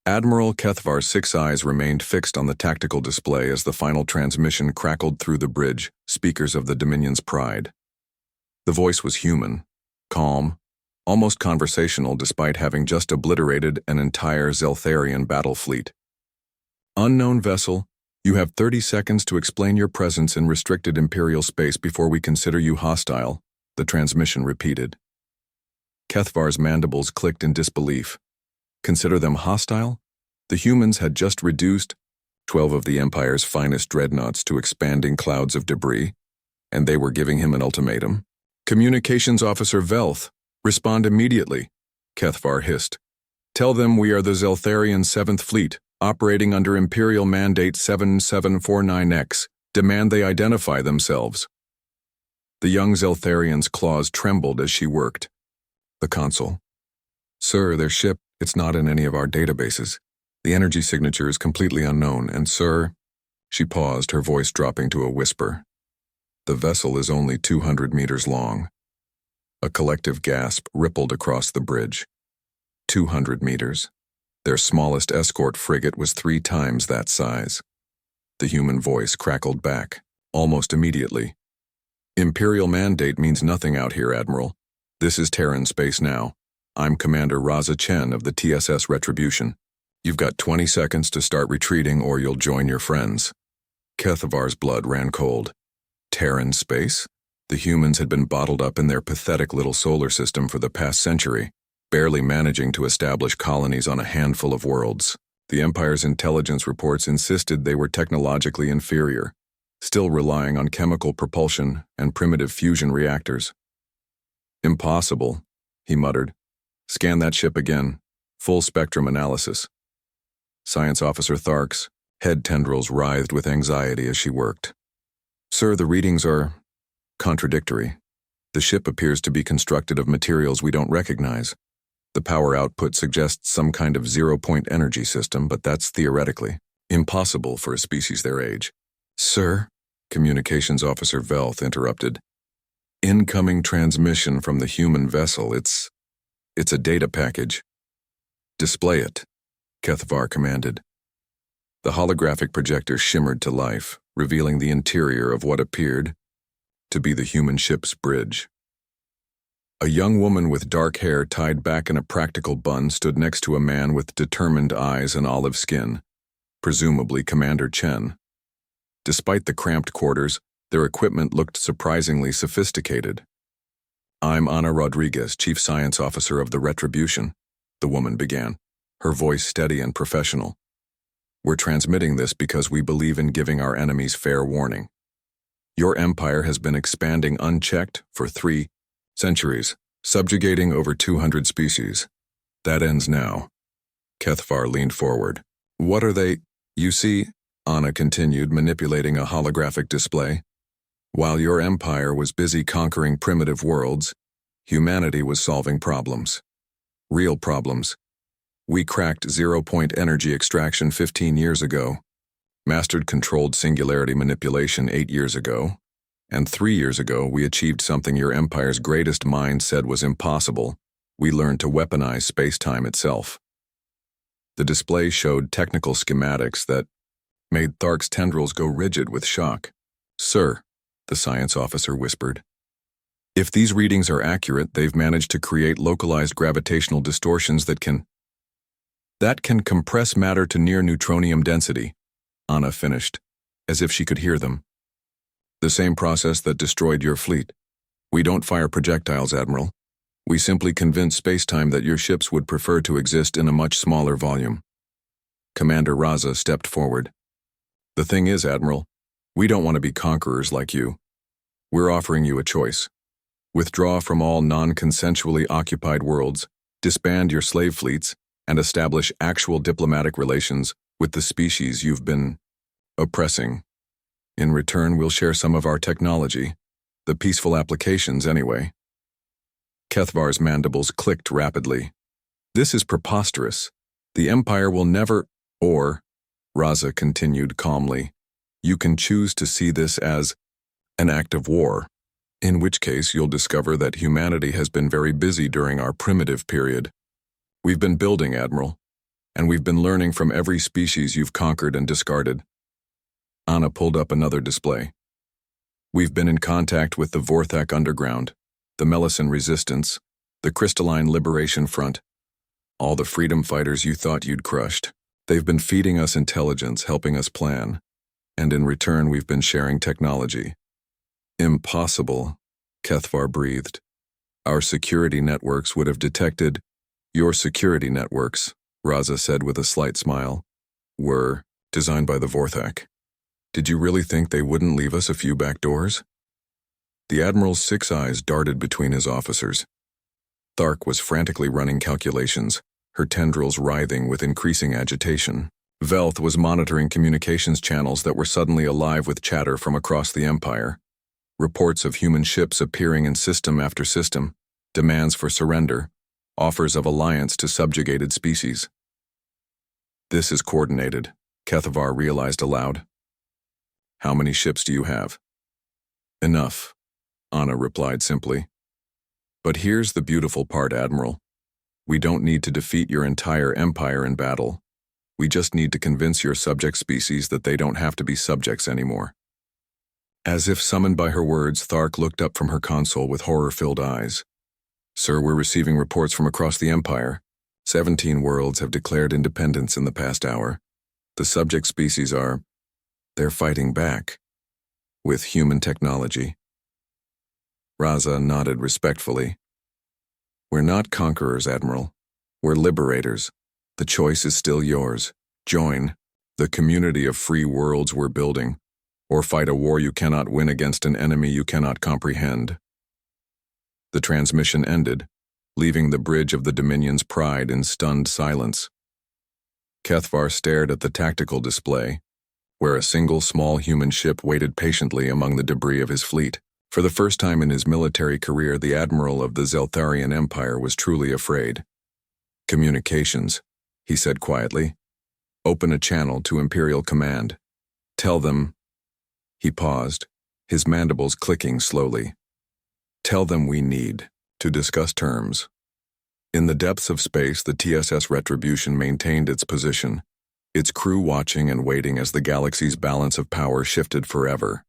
Admiral Kethvar's 6 eyes remained fixed on the tactical display as the final transmission crackled through the bridge, speakers of the Dominion's pride. The voice was human, calm, almost conversational despite having just obliterated an entire Zeltharian battle fleet. Unknown vessel, you have 30 seconds to explain your presence in restricted Imperial space before we consider you hostile, the transmission repeated. Kethvar's mandibles clicked in disbelief. Consider them hostile? The humans had just reduced 12 of the Empire's finest dreadnoughts to expanding clouds of debris, and they were giving him an ultimatum. Communications Officer Velth, respond immediately, Kethvar hissed. Tell them we are the Zeltharian 7th Fleet, operating under Imperial Mandate 7749X. Demand they identify themselves. The young Zeltharian's claws trembled as she worked. The consul. Sir, their ship, it's not in any of our databases. The energy signature is completely unknown, and sir, she paused, her voice dropping to a whisper. The vessel is only 200 meters long. A collective gasp rippled across the bridge. 200 meters. Their smallest escort frigate was 3 times that size. The human voice crackled back, almost immediately. Imperial Mandate means nothing out here, Admiral. This is Terran space now. I'm Commander Raza Chen of the TSS Retribution. You've got 20 seconds to start retreating or you'll join your friends. Kethvar's blood ran cold. Terran space? The humans had been bottled up in their pathetic little solar system for the past century, barely managing to establish colonies on a handful of worlds. The Empire's intelligence reports insisted they were technologically inferior, still relying on chemical propulsion and primitive fusion reactors. Impossible, he muttered. Scan that ship again. Full spectrum analysis. Science Officer Thark's head tendrils writhed with anxiety as she worked. Sir, the readings are contradictory. The ship appears to be constructed of materials we don't recognize. The power output suggests some kind of zero-point energy system, but that's theoretically impossible for a species their age. Sir, Communications Officer Velth interrupted. Incoming transmission from the human vessel. It's a data package. Display it, Kethvar commanded. The holographic projector shimmered to life, revealing the interior of what appeared to be the human ship's bridge. A young woman with dark hair tied back in a practical bun stood next to a man with determined eyes and olive skin, presumably Commander Chen. Despite the cramped quarters, their equipment looked surprisingly sophisticated. I'm Ana Rodriguez, Chief Science Officer of the Retribution, the woman began, her voice steady and professional. We're transmitting this because we believe in giving our enemies fair warning. Your empire has been expanding unchecked for 3 centuries, subjugating over 200 species. That ends now. Kethvar leaned forward. What are they? You see, Ana continued, manipulating a holographic display. While your empire was busy conquering primitive worlds, humanity was solving problems. Real problems. We cracked zero-point energy extraction 15 years ago, mastered controlled singularity manipulation 8 years ago, and 3 years ago we achieved something your empire's greatest mind said was impossible. We learned to weaponize space-time itself. The display showed technical schematics that made Thark's tendrils go rigid with shock. Sir, the science officer whispered. If these readings are accurate, they've managed to create localized gravitational distortions that can compress matter to near neutronium density, Ana finished, as if she could hear them. The same process that destroyed your fleet. We don't fire projectiles, Admiral. We simply convince space-time that your ships would prefer to exist in a much smaller volume. Commander Raza stepped forward. The thing is, Admiral, we don't want to be conquerors like you. We're offering you a choice. Withdraw from all non-consensually occupied worlds, disband your slave fleets, and establish actual diplomatic relations with the species you've been oppressing. In return, we'll share some of our technology, the peaceful applications anyway. Kethvar's mandibles clicked rapidly. This is preposterous. The Empire will never, or, Raza continued calmly, you can choose to see this as an act of war, in which case you'll discover that humanity has been very busy during our primitive period. We've been building, Admiral. And we've been learning from every species you've conquered and discarded. Anna pulled up another display. We've been in contact with the Vorthak Underground, the Melicin Resistance, the Crystalline Liberation Front, all the freedom fighters you thought you'd crushed. They've been feeding us intelligence, helping us plan, and in return we've been sharing technology. Impossible, Kethvar breathed. Our security networks would have detected. Your security networks, Raza said with a slight smile, were designed by the Vorthak. Did you really think they wouldn't leave us a few back doors? The Admiral's 6 eyes darted between his officers. Thark was frantically running calculations, her tendrils writhing with increasing agitation. Velth was monitoring communications channels that were suddenly alive with chatter from across the Empire. Reports of human ships appearing in system after system, demands for surrender, offers of alliance to subjugated species. This is coordinated, Kethvar realized aloud. How many ships do you have? Enough, Anna replied simply. But here's the beautiful part, Admiral. We don't need to defeat your entire empire in battle. We just need to convince your subject species that they don't have to be subjects anymore. As if summoned by her words, Thark looked up from her console with horror-filled eyes. Sir, we're receiving reports from across the Empire. 17 worlds have declared independence in the past hour. The subject species they're fighting back. With human technology. Raza nodded respectfully. We're not conquerors, Admiral. We're liberators. The choice is still yours. Join the community of free worlds we're building, or fight a war you cannot win against an enemy you cannot comprehend. The transmission ended, leaving the bridge of the Dominion's Pride in stunned silence. Kethvar stared at the tactical display, where a single small human ship waited patiently among the debris of his fleet. For the first time in his military career, the Admiral of the Zeltharian Empire was truly afraid. Communications, he said quietly. Open a channel to Imperial Command. Tell them. He paused, his mandibles clicking slowly. Tell them we need to discuss terms. In the depths of space, the TSS Retribution maintained its position, its crew watching and waiting as the galaxy's balance of power shifted forever.